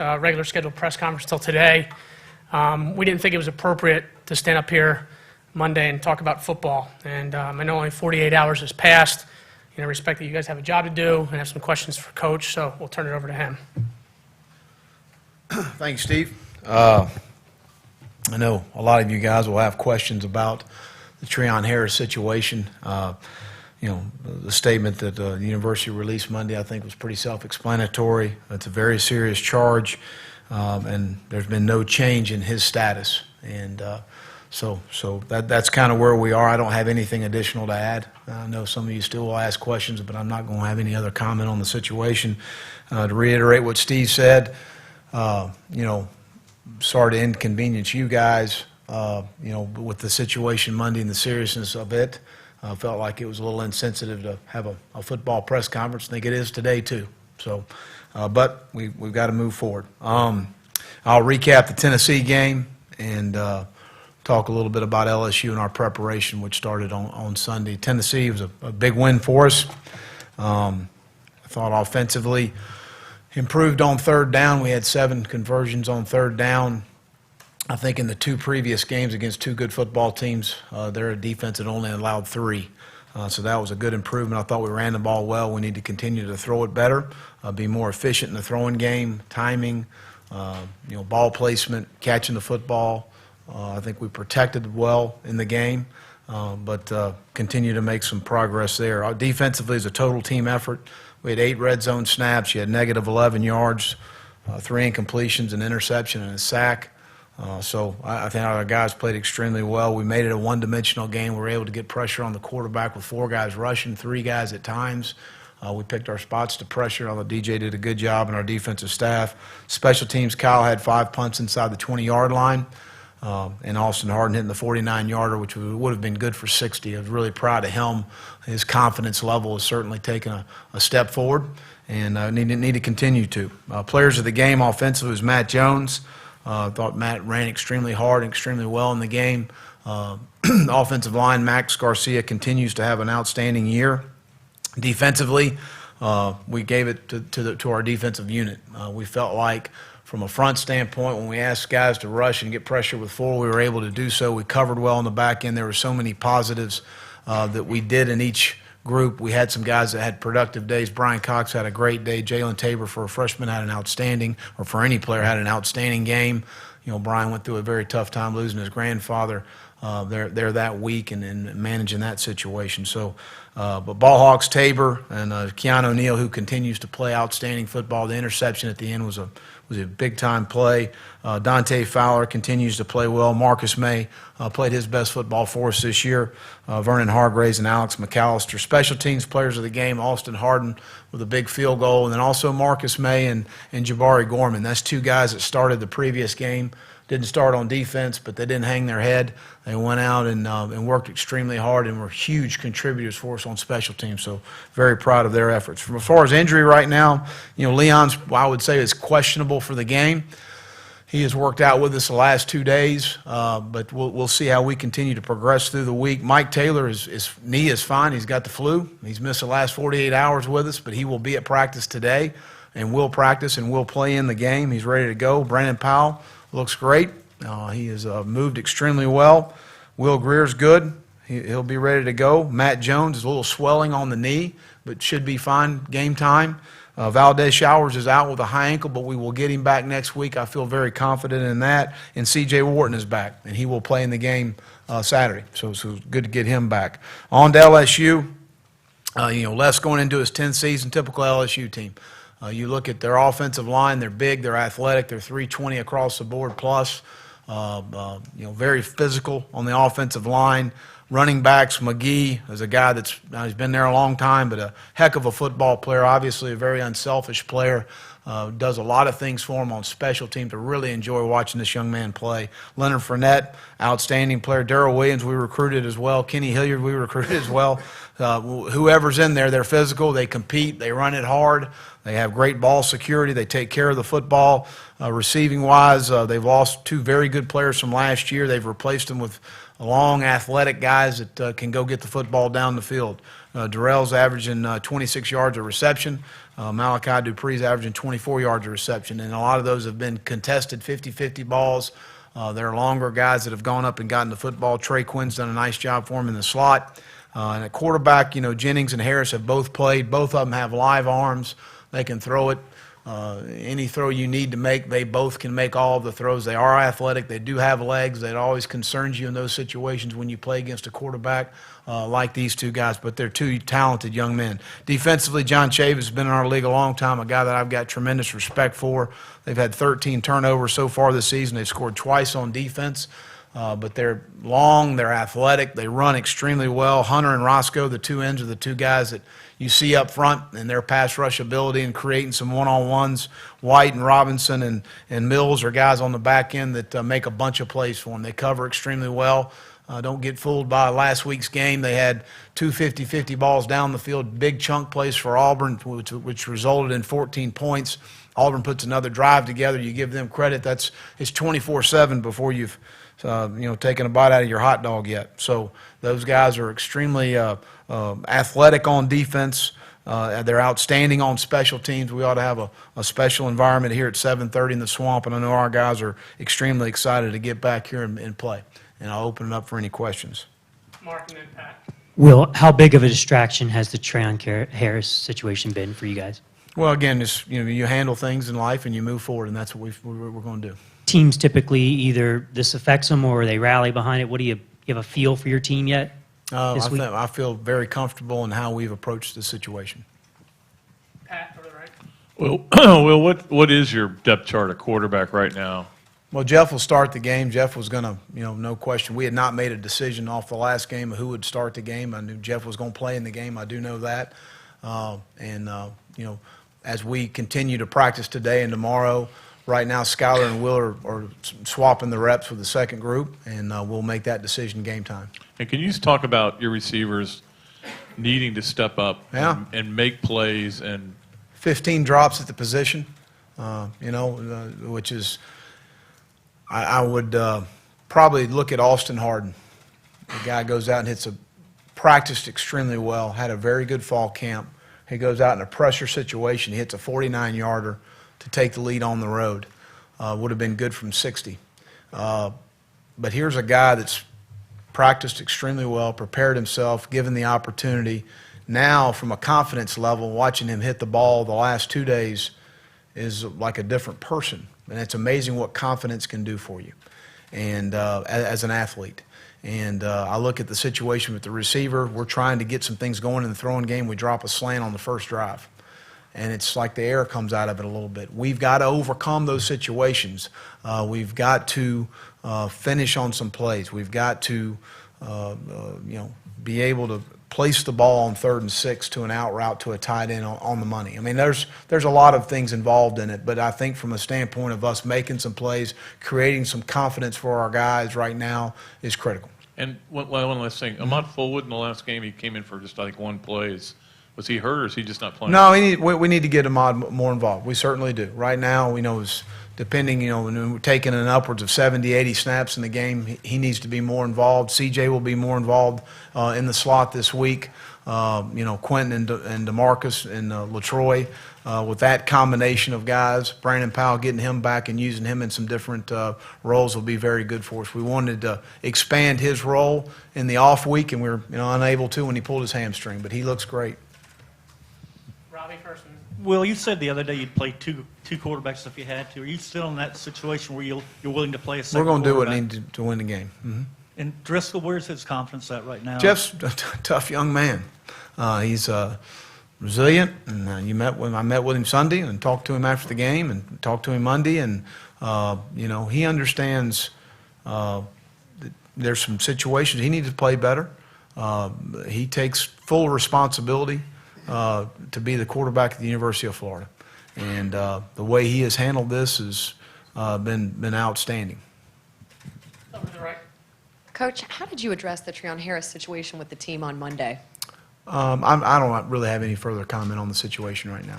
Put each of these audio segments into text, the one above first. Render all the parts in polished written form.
Regular scheduled press conference till today. We didn't think it was appropriate to stand up here Monday and talk about football. And I know only 48 hours has passed. I respect that you guys have a job to do and have some questions for Coach, so we'll turn it over to him. Thanks, Steve. I know a lot of you guys will have questions about the Treon Harris situation. The statement that the university released Monday, I think, was pretty self-explanatory. It's a very serious charge, and there's been no change in his status. And so that's kind of where we are. I don't have anything additional to add. I know some of you still will ask questions, but I'm not going to have any other comment on the situation. To reiterate what Steve said, sorry to inconvenience you guys, with the situation Monday and the seriousness of it. Felt like it was a little insensitive to have a football press conference. I think it is today, too. So, but we've got to move forward. I'll recap the Tennessee game and talk a little bit about LSU and our preparation, which started on Sunday. Tennessee was a big win for us. I thought offensively improved on third down. We had 7 conversions on third down. I think in the 2 previous games against 2 good football teams, their defense had only allowed 3. So that was a good improvement. I thought we ran the ball well. We need to continue to throw it better, be more efficient in the throwing game, timing, ball placement, catching the football. I think we protected well in the game, but continue to make some progress there. Our defensively is a total team effort. We had 8 red zone snaps. You had negative 11 yards, 3 incompletions, an interception, and a sack. So I think our guys played extremely well. We made it a one-dimensional game. We were able to get pressure on the quarterback with 4 guys rushing, 3 guys at times. We picked our spots to pressure, although DJ did a good job and our defensive staff. Special teams, Kyle had 5 punts inside the 20-yard line, and Austin Hardin hitting the 49-yarder, which would have been good for 60. I was really proud of him. His confidence level has certainly taken a step forward, and need to continue to. Players of the game offensively was Matt Jones. I thought Matt ran extremely hard and extremely well in the game. Offensive line, Max Garcia continues to have an outstanding year. Defensively, we gave it to our defensive unit. We felt like from a front standpoint, when we asked guys to rush and get pressure with 4, we were able to do so. We covered well on the back end. There were so many positives that we did in each group. We had some guys that had productive days. Brian Cox had a great day. Jalen Tabor, for a freshman, had an outstanding, or for any player, had an outstanding game. Brian went through a very tough time losing his grandfather there that week and managing that situation. So, but Ball Hawks, Tabor, and Keanu O'Neal, who continues to play outstanding football. The interception at the end was a big-time play. Dante Fowler continues to play well. Marcus May played his best football for us this year. Vernon Hargraves and Alex McAllister. Special teams players of the game, Austin Hardin with a big field goal, and then also Marcus May and Jabari Gorman. That's 2 guys that started the previous game. Didn't start on defense, but they didn't hang their head. They went out and worked extremely hard and were huge contributors for us on special teams. So very proud of their efforts. From as far as injury right now, Leon's, I would say, is questionable for the game. He has worked out with us the last 2 days, but we'll see how we continue to progress through the week. Mike Taylor, his knee is fine. He's got the flu. He's missed the last 48 hours with us, but he will be at practice today and will practice and will play in the game. He's ready to go. Brandon Powell looks great. He has moved extremely well. Will Greer's good. He'll be ready to go. Matt Jones is a little swelling on the knee, but should be fine game time. Valdez Showers is out with a high ankle, but we will get him back next week. I feel very confident in that. And C.J. Warden is back, and he will play in the game Saturday. So it's good to get him back. On to LSU. Les going into his 10th season, typical LSU team. You look at their offensive line, they're big, they're athletic, they're 320 across the board plus. Very physical on the offensive line. Running backs, McGee is a guy he's been there a long time, but a heck of a football player, obviously a very unselfish player. Does a lot of things for him on special teams. I really enjoy watching this young man play. Leonard Fournette, outstanding player. Darrell Williams, we recruited as well. Kenny Hilliard, we recruited as well. Whoever's in there, they're physical, they compete, they run it hard. They have great ball security. They take care of the football. Receiving-wise, they've lost 2 very good players from last year. They've replaced them with long, athletic guys that can go get the football down the field. Darrell's averaging 26 yards of reception. Malachi Dupree's averaging 24 yards of reception, and a lot of those have been contested 50-50 balls. There are longer guys that have gone up and gotten the football. Trey Quinn's done a nice job for him in the slot. And at quarterback, Jennings and Harris have both played. Both of them have live arms. They can throw it. Any throw you need to make, they both can make all of the throws. They are athletic. They do have legs. That always concerns you in those situations when you play against a quarterback like these two guys, but they're two talented young men. Defensively, John Chavis has been in our league a long time, a guy that I've got tremendous respect for. They've had 13 turnovers so far this season. They've scored twice on defense. But they're long, they're athletic, they run extremely well. Hunter and Roscoe, the two ends, are the two guys that you see up front and their pass rush ability and creating some one-on-ones. White and Robinson and Mills are guys on the back end that make a bunch of plays for them. They cover extremely well. Don't get fooled by last week's game. They had two 50-50 balls down the field, big chunk plays for Auburn, which resulted in 14 points. Auburn puts another drive together. You give them credit. It's 24/7 before you've taking a bite out of your hot dog yet. So those guys are extremely athletic on defense. They're outstanding on special teams. We ought to have a special environment here at 7:30 in the Swamp, and I know our guys are extremely excited to get back here and play. And I'll open it up for any questions. Mark and then Pat. Will, how big of a distraction has the Treon Harris situation been for you guys? Well, again, you handle things in life and you move forward, and that's what we're going to do. Teams typically either this affects them or they rally behind it. What do you have a feel for your team yet? This week? I feel very comfortable in how we've approached the situation. Pat, over the right. Well, Will, what is your depth chart at quarterback right now? Well, Jeff will start the game. Jeff was going to, no question. We had not made a decision off the last game of who would start the game. I knew Jeff was going to play in the game. I do know that. As we continue to practice today and tomorrow, right now Skylar and Will are swapping the reps with the second group, and we'll make that decision game time. And can you just talk about your receivers needing to step up and make plays? And 15 drops at the position, which is I would probably look at Austin Hardin. The guy goes out and practiced extremely well, had a very good fall camp. He goes out in a pressure situation. He hits a 49-yarder to take the lead on the road. Would have been good from 60. But here's a guy that's practiced extremely well, prepared himself, given the opportunity. Now, from a confidence level, watching him hit the ball the last 2 days is like a different person. And it's amazing what confidence can do for you and as an athlete. And I look at the situation with the receiver. We're trying to get some things going in the throwing game. We drop a slant on the first drive. And it's like the air comes out of it a little bit. We've got to overcome those situations. We've got to finish on some plays. We've got to, be able to place the ball on 3rd and 6 to an out route to a tight end on the money. I mean, there's a lot of things involved in it, but I think from a standpoint of us making some plays, creating some confidence for our guys right now is critical. And one last thing. Ahmad Fullwood in the last game, he came in for just, I think, one play. Was he hurt or is he just not playing? No, we need to get Ahmad more involved. We certainly do. Right now, we know depending, when we're taking an upwards of 70, 80 snaps in the game, he needs to be more involved. CJ will be more involved in the slot this week. Quentin and DeMarcus and LaTroy, with that combination of guys, Brandon Powell getting him back and using him in some different roles will be very good for us. We wanted to expand his role in the off week, and we were unable to when he pulled his hamstring, but he looks great. Robbie first. Will, you said the other day you'd play two quarterbacks if you had to. Are you still in that situation where you're willing to play a second quarterback? We're going to do quarterback? what we need to win the game. Mm-hmm. And Driscoll, where's his confidence at right now? Jeff's a tough young man. He's resilient, and I met with him Sunday and talked to him after the game and talked to him Monday, and he understands that there's some situations he needs to play better. He takes full responsibility to be the quarterback at the University of Florida, and the way he has handled this has been outstanding. Over to the right. Coach, how did you address the Treon Harris situation with the team on Monday? I don't really have any further comment on the situation right now.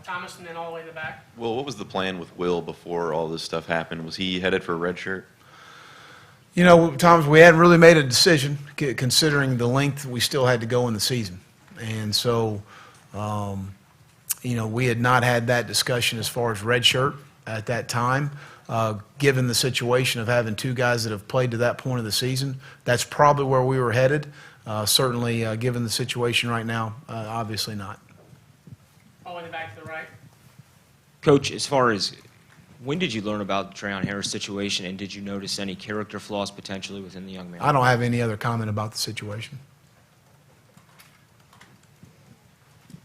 Thomas and then all the way to the back. Well, what was the plan with Will before all this stuff happened? Was he headed for a red shirt? You know, Thomas, we hadn't really made a decision considering the length we still had to go in the season. And so, you know, we had not had that discussion as far as redshirt at that time. Given the situation of having two guys that have played to that point of the season, that's probably where we were headed. Certainly, given the situation right now, obviously not. Oh, in the back to the right. Coach, as far as when did you learn about the Treon Harris situation, and did you notice any character flaws potentially within the young man? I don't have any other comment about the situation.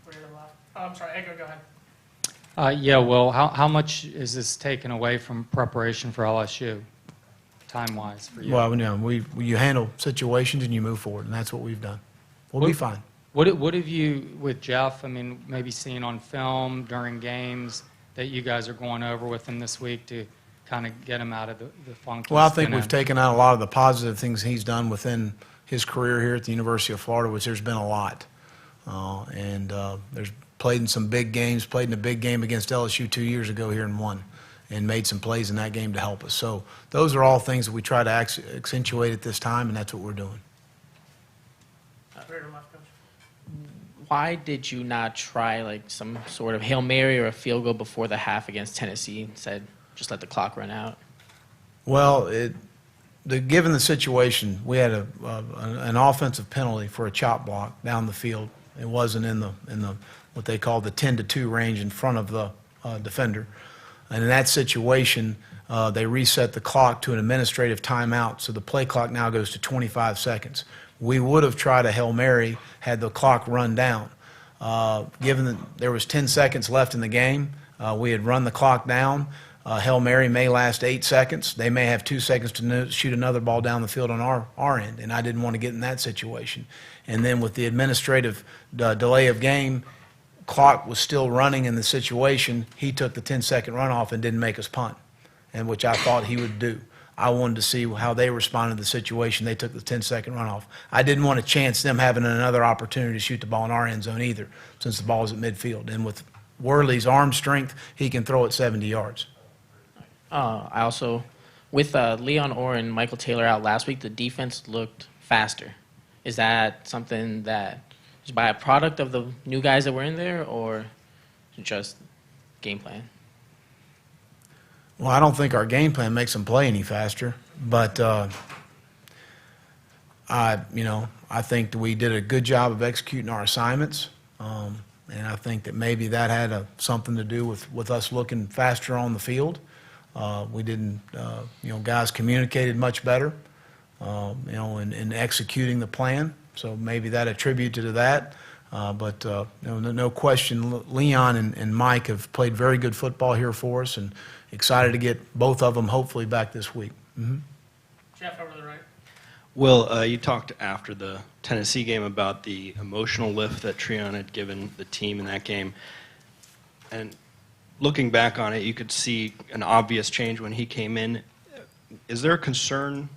We're to the left. Oh, I'm sorry, Edgar, go ahead. Yeah, Will, how much is this taken away from preparation for LSU, time-wise for you? Well, you know, you handle situations and you move forward, and that's what we've done. We'll be fine. What have you, with Jeff, I mean, maybe seen on film during games that you guys are going over with him this week to kind of get him out of the funk? Well, I he's think been we've in? taken out a lot of the positive things he's done within his career here at the University of Florida, which there's been a lot. There's played in some big games, played in a big game against LSU 2 years ago here and won, and made some plays in that game to help us. So those are all things that we try to accentuate at this time, and that's what we're doing. We're to the left, Coach. Why did you not try like some sort of Hail Mary or a field goal before the half against Tennessee and said, just let the clock run out? Well, given the situation, we had an offensive penalty for a chop block down the field. It wasn't in the what they call the 10-2 range in front of the defender. And in that situation, they reset the clock to an administrative timeout, so the play clock now goes to 25 seconds. We would have tried a Hail Mary had the clock run down. Given that there was 10 seconds left in the game, we had run the clock down. Hail Mary may last 8 seconds. They may have 2 seconds to shoot another ball down the field on our end, and I didn't want to get in that situation. And then with the administrative delay of game, clock was still running in the situation. He took the 10-second runoff and didn't make us punt, and which I thought he would do. I wanted to see how they responded to the situation. They took the 10-second runoff. I didn't want to chance them having another opportunity to shoot the ball in our end zone either, since the ball was at midfield. And with Worley's arm strength, he can throw it 70 yards. I also, with Leon Orr and Michael Taylor out last week, the defense looked faster. Is that something that is by a product of the new guys that were in there, or just game plan? Well, I don't think our game plan makes them play any faster, but I think that we did a good job of executing our assignments, and I think that maybe that had something to do with us looking faster on the field. We didn't, guys communicated much better, in executing the plan. So maybe that attributed to that. But no question, Leon and Mike have played very good football here for us, and excited to get both of them hopefully back this week. Mm-hmm. Jeff, over to the right. Will, you talked after the Tennessee game about the emotional lift that Treon had given the team in that game. And looking back on it, you could see an obvious change when he came in. Is there a concern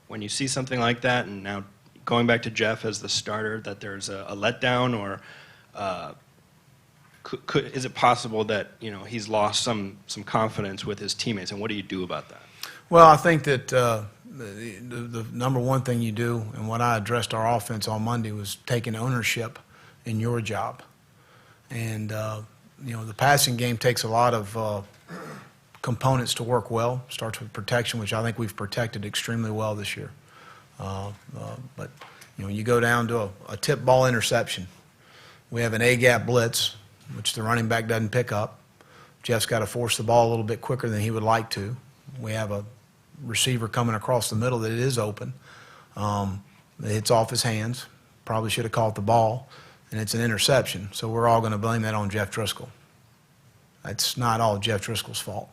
when you see something like that, and now going back to Jeff as the starter, that there's a letdown, or is it possible that he's lost some confidence with his teammates, and what do you do about that? Well, I think that the number one thing you do, and what I addressed our offense on Monday, was taking ownership in your job. And the passing game takes a lot of components to work well. Starts with protection, which I think we've protected extremely well this year. But you go down to a tip ball interception. We have an A-gap blitz, which the running back doesn't pick up. Jeff's got to force the ball a little bit quicker than he would like to. We have a receiver coming across the middle that is open. It hits off his hands. Probably should have caught the ball, and it's an interception. So we're all going to blame that on Jeff Driscoll. That's not all Jeff Driscoll's fault.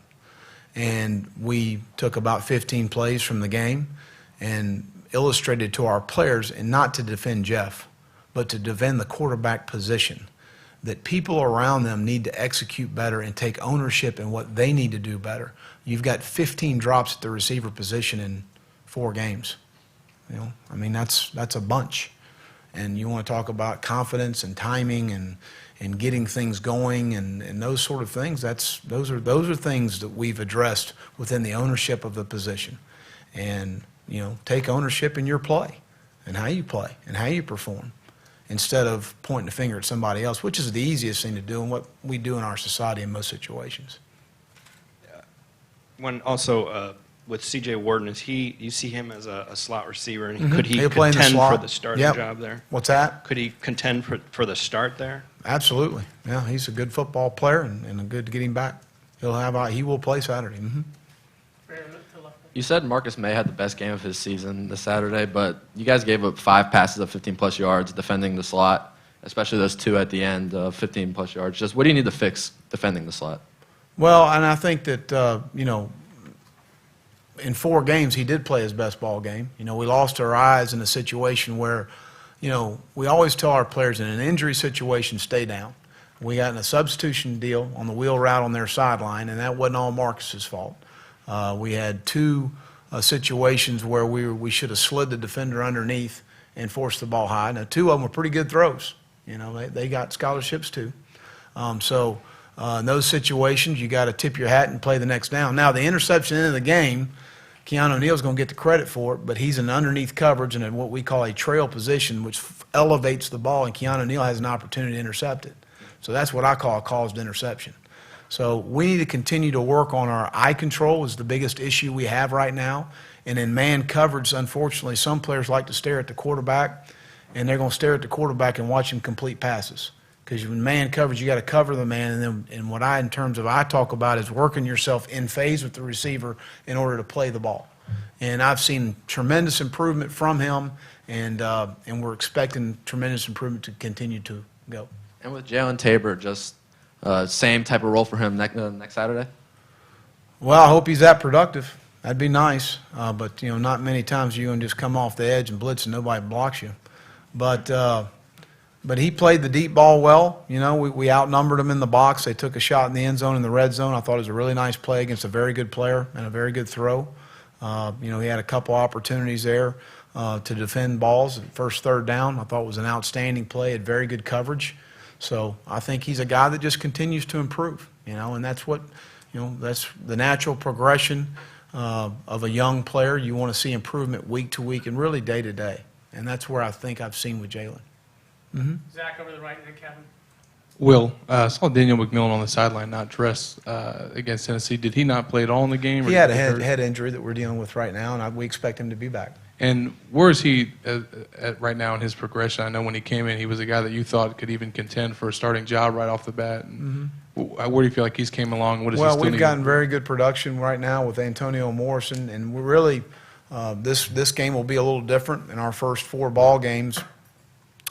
And we took about 15 plays from the game and illustrated to our players, and not to defend Jeff, but to defend the quarterback position, that people around them need to execute better and take ownership in what they need to do better. You've got 15 drops at the receiver position in 4 games. That's a bunch. And you want to talk about confidence and timing and getting things going and those sort of things. Those are things that we've addressed within the ownership of the position. And take ownership in your play and how you perform, instead of pointing the finger at somebody else, which is the easiest thing to do and what we do in our society in most situations. When also with C.J. Warden, you see him as a slot receiver, and could he He'll play in the contend for slot. the starting Yep. job there? What's that? Could he contend for the start there? Absolutely. Yeah, he's a good football player and good to get him back. He will play Saturday. Mm-hmm. You said Marcus May had the best game of his season this Saturday, but you guys gave up 5 passes of 15-plus yards defending the slot, especially those 2 at the end of 15-plus yards. Just what do you need to fix defending the slot? Well, and I think that, in 4 games, he did play his best ball game. We lost our eyes in a situation where, we always tell our players in an injury situation, stay down. We got in a substitution deal on the wheel route on their sideline, and that wasn't all Marcus's fault. We had 2 situations where we should have slid the defender underneath and forced the ball high. Now, 2 of them were pretty good throws. They got scholarships too. In those situations, you got to tip your hat and play the next down. Now, the interception in the game, Keanu Neal's going to get the credit for it, but he's in underneath coverage and in what we call a trail position, which elevates the ball, and Keanu Neal has an opportunity to intercept it. So that's what I call a caused interception. So we need to continue to work on our eye control is the biggest issue we have right now. And in man coverage, unfortunately, some players like to stare at the quarterback, and they're going to stare at the quarterback and watch him complete passes. Because in man coverage, you got to cover the man, and what in terms of I talk about is working yourself in phase with the receiver in order to play the ball. And I've seen tremendous improvement from him, and we're expecting tremendous improvement to continue to go. And with Jalen Tabor, just same type of role for him next Saturday? Well, I hope he's that productive. That'd be nice. But, not many times you're going to just come off the edge and blitz and nobody blocks you. But he played the deep ball well. We outnumbered them in the box. They took a shot in the end zone, in the red zone. I thought it was a really nice play against a very good player and a very good throw. He had a couple opportunities there to defend balls. First, third down, I thought was an outstanding play. Had very good coverage. So I think he's a guy that just continues to improve. And that's what, that's the natural progression of a young player. You want to see improvement week to week and really day to day. And that's where I think I've seen with Jalen. Mm-hmm. Zach over the right, and then Kevin. Will, I saw Daniel McMillan on the sideline not dressed against Tennessee. Did he not play at all in the game? He had a head injury that we're dealing with right now, and we expect him to be back. And where is he at right now in his progression? I know when he came in, he was a guy that you thought could even contend for a starting job right off the bat. And where do you feel like he's came along? What does he still we've need? gotten very good production right now with Antonio Morrison, and we're really this game will be a little different in our first 4 ball games.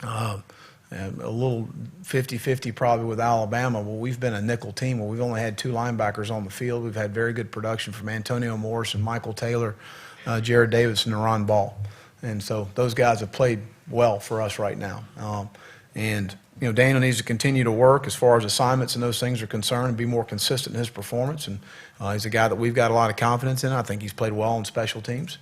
A little 50-50 probably with Alabama. Well, we've been a nickel team where we've only had 2 linebackers on the field. We've had very good production from Antonio Morrison, Michael Taylor, Jared Davidson, and Ron Ball. And so those guys have played well for us right now. Daniel needs to continue to work as far as assignments and those things are concerned and be more consistent in his performance. And he's a guy that we've got a lot of confidence in. I think he's played well on special teams.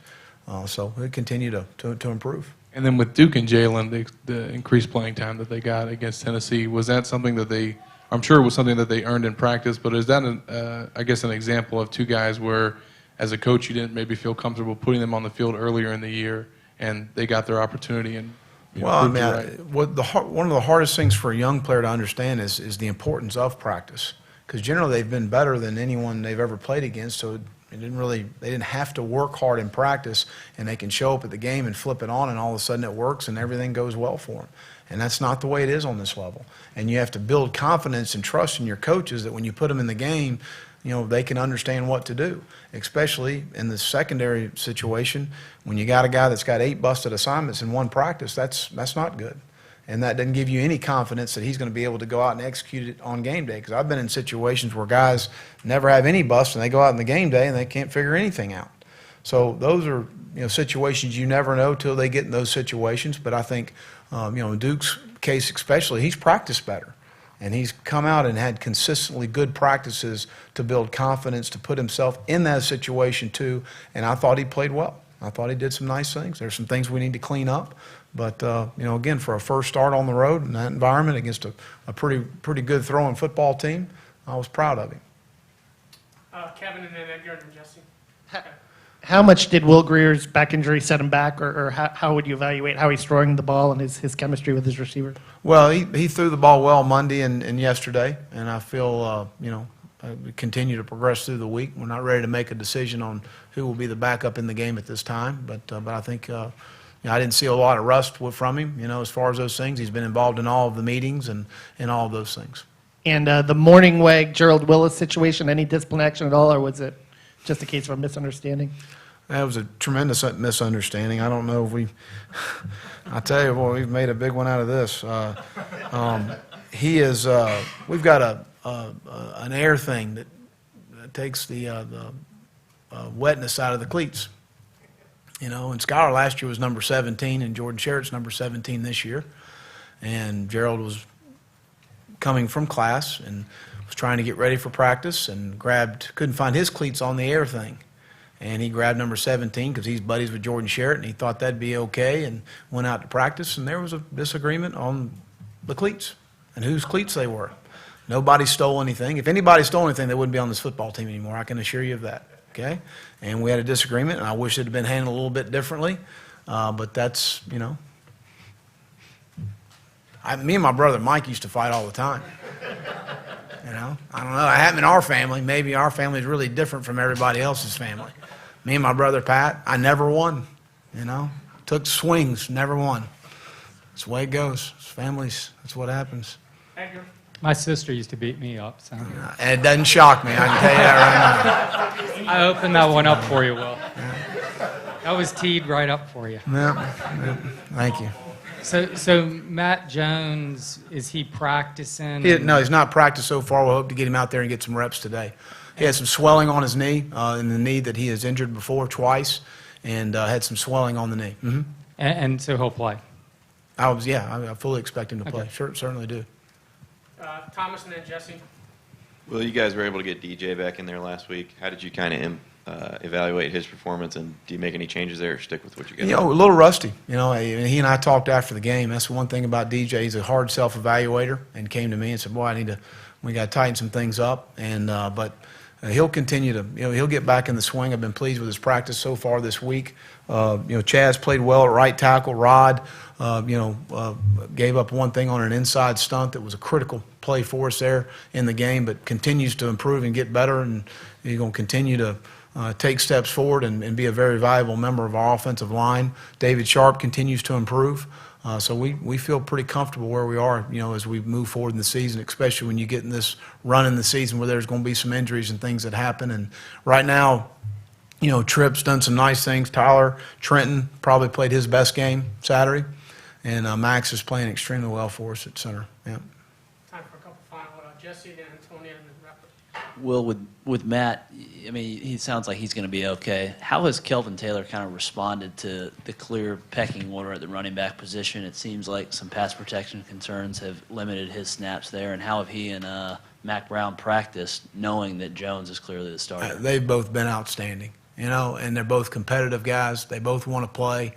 So he'll continue to improve. And then with Duke and Jalen, the increased playing time that they got against Tennessee, was that something that I'm sure it was something that they earned in practice, but is that, an example of 2 guys where, as a coach, you didn't maybe feel comfortable putting them on the field earlier in the year, and they got their opportunity and one of the hardest things for a young player to understand is the importance of practice, because generally they've been better than anyone they've ever played against, so they didn't have to work hard in practice, and they can show up at the game and flip it on, and all of a sudden it works and everything goes well for them. And that's not the way it is on this level. And you have to build confidence and trust in your coaches that when you put them in the game, they can understand what to do, especially in the secondary situation. When you got a guy that's got 8 busted assignments in one practice, that's not good. And that doesn't give you any confidence that he's going to be able to go out and execute it on game day. Because I've been in situations where guys never have any busts and they go out on the game day and they can't figure anything out. So those are situations you never know till they get in those situations. But I think in Duke's case especially, he's practiced better. And he's come out and had consistently good practices to build confidence, to put himself in that situation too. And I thought he played well. I thought he did some nice things. There's some things we need to clean up. But, again, for a first start on the road in that environment against a pretty good throwing football team, I was proud of him. Kevin, and then Edgar, and then Jesse. Okay. How much did Will Greer's back injury set him back, or how would you evaluate how he's throwing the ball and his chemistry with his receiver? Well, he threw the ball well Monday and yesterday, and I feel, we continue to progress through the week. We're not ready to make a decision on who will be the backup in the game at this time, but I think, I didn't see a lot of rust from him, as far as those things. He's been involved in all of the meetings and all of those things. And the morning wag Gerald Willis situation, any discipline action at all, or was it just a case of a misunderstanding? That was a tremendous misunderstanding. I don't know if I tell you, boy, we've made a big one out of this. We've got an air thing that takes the wetness out of the cleats. And Skylar last year was number 17, and Jordan Sherritt's number 17 this year. And Gerald was coming from class and was trying to get ready for practice and couldn't find his cleats on the air thing. And he grabbed number 17 because he's buddies with Jordan Sherritt, and he thought that'd be okay, and went out to practice, and there was a disagreement on the cleats and whose cleats they were. Nobody stole anything. If anybody stole anything, they wouldn't be on this football team anymore. I can assure you of that. Okay? And we had a disagreement, and I wish it had been handled a little bit differently, but that's, me and my brother Mike used to fight all the time. I don't know. It happened in our family. Maybe our family is really different from everybody else's family. Me and my brother Pat, I never won. Took swings, never won. That's the way it goes. It's families. That's what happens. My sister used to beat me up, so. And it doesn't shock me. I can tell you that right now. I opened that one up for you, Will. That was teed right up for you. Yeah. Thank you. So Matt Jones, is he practicing? No, he's not practiced so far. We'll hope to get him out there and get some reps today. He has some swelling on his knee, in the knee that he has injured before twice, and had some swelling on the knee. Mm-hmm. And so he'll play? I fully expect him to play. Okay. Sure, certainly do. Thomas and then Jesse. Well, you guys were able to get DJ back in there last week. How did you kind of evaluate his performance, and do you make any changes there or stick with what you got? A little rusty. He and I talked after the game. That's the one thing about DJ. He's a hard self-evaluator, and came to me and said, "Boy, we got to tighten some things up." And but he'll continue to, he'll get back in the swing. I've been pleased with his practice so far this week. Chaz played well at right tackle. Rod, gave up one thing on an inside stunt that was a critical play for us there in the game, but continues to improve and get better, and he's going to continue to take steps forward and be a very valuable member of our offensive line. David Sharp continues to improve. So we feel pretty comfortable where we are, as we move forward in the season, especially when you get in this run in the season where there's going to be some injuries and things that happen. And right now, Tripp's done some nice things. Tyler Trenton probably played his best game Saturday. And Max is playing extremely well for us at center. Yeah. Time for a couple final. Jesse and Antonia, and then wrap it. Will, with Matt, he sounds like he's going to be okay. How has Kelvin Taylor kind of responded to the clear pecking order at the running back position? It seems like some pass protection concerns have limited his snaps there. And how have he and Mac Brown practiced, knowing that Jones is clearly the starter? They've both been outstanding, and they're both competitive guys. They both want to play.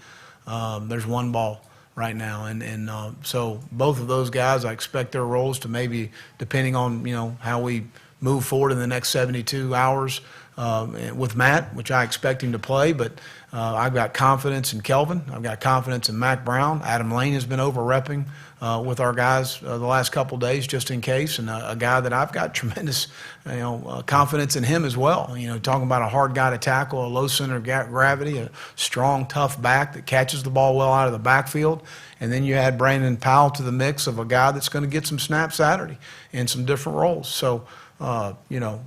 There's one ball right now, and so both of those guys, I expect their roles to maybe, depending on how we move forward in the next 72 hours with Matt, which I expect him to play, but I've got confidence in Kelvin. I've got confidence in Mac Brown. Adam Lane has been over-repping with our guys the last couple of days just in case, and a guy that I've got tremendous confidence in him as well. Talking about a hard guy to tackle, a low center of gravity, a strong, tough back that catches the ball well out of the backfield. And then you add Brandon Powell to the mix of a guy that's going to get some snaps Saturday in some different roles. So,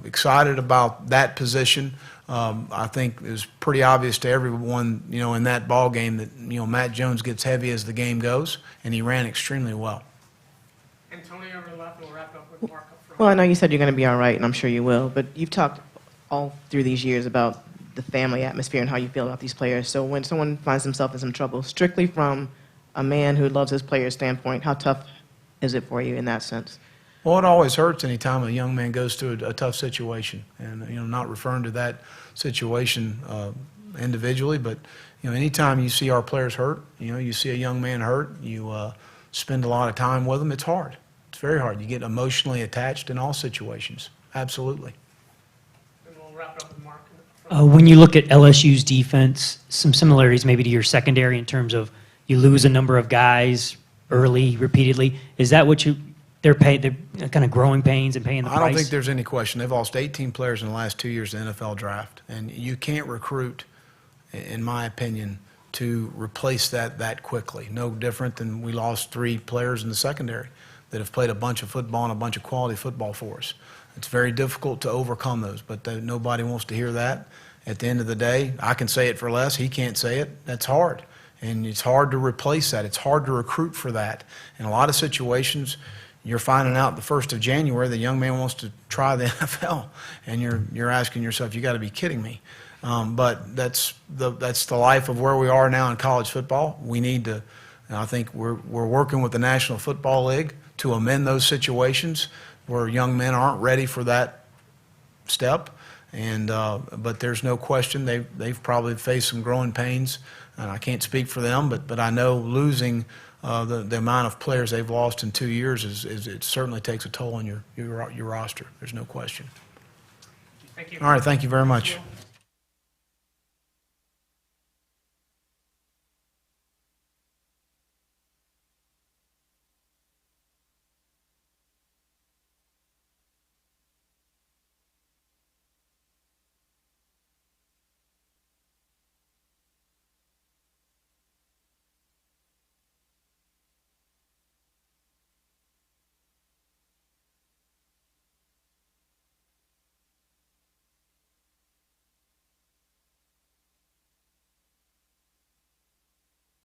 excited about that position. I think it was pretty obvious to everyone, in that ball game that, Matt Jones gets heavy as the game goes, and he ran extremely well. Antonia over the left, and we'll wrap up with Mark up front. Well, I know you said you're going to be all right, and I'm sure you will, but you've talked all through these years about the family atmosphere and how you feel about these players. So when someone finds himself in some trouble, strictly from a man who loves his players standpoint, how tough is it for you in that sense? Well, it always hurts any time a young man goes through a tough situation, and not referring to that situation individually, but anytime you see our players hurt, you see a young man hurt, you spend a lot of time with them. It's hard. It's very hard. You get emotionally attached in all situations. Absolutely. And we'll We'll wrap it up with Mark. When you look at LSU's defense, some similarities maybe to your secondary in terms of you lose a number of guys early, repeatedly. Is that what they're kind of growing pains and paying the price? I don't think there's any question. They've lost 18 players in the last 2 years in the NFL draft, and you can't recruit, in my opinion, to replace that quickly. No different than we lost 3 players in the secondary that have played a bunch of football and a bunch of quality football for us. It's very difficult to overcome those, but nobody wants to hear that. At the end of the day, I can say it for less. He can't say it. That's hard, and it's hard to replace that. It's hard to recruit for that. In a lot of situations, you're finding out the 1st of January the young man wants to try the NFL, and you're asking yourself, you got to be kidding me. But that's the life of where we are now in college football. We need to, and I think we're working with the National Football League to amend those situations where young men aren't ready for that step. And but there's no question they've probably faced some growing pains, and I can't speak for them, but I know losing the amount of players they've lost in 2 years is it certainly takes a toll on your roster. There's no question. Thank you. All right, thank you very much.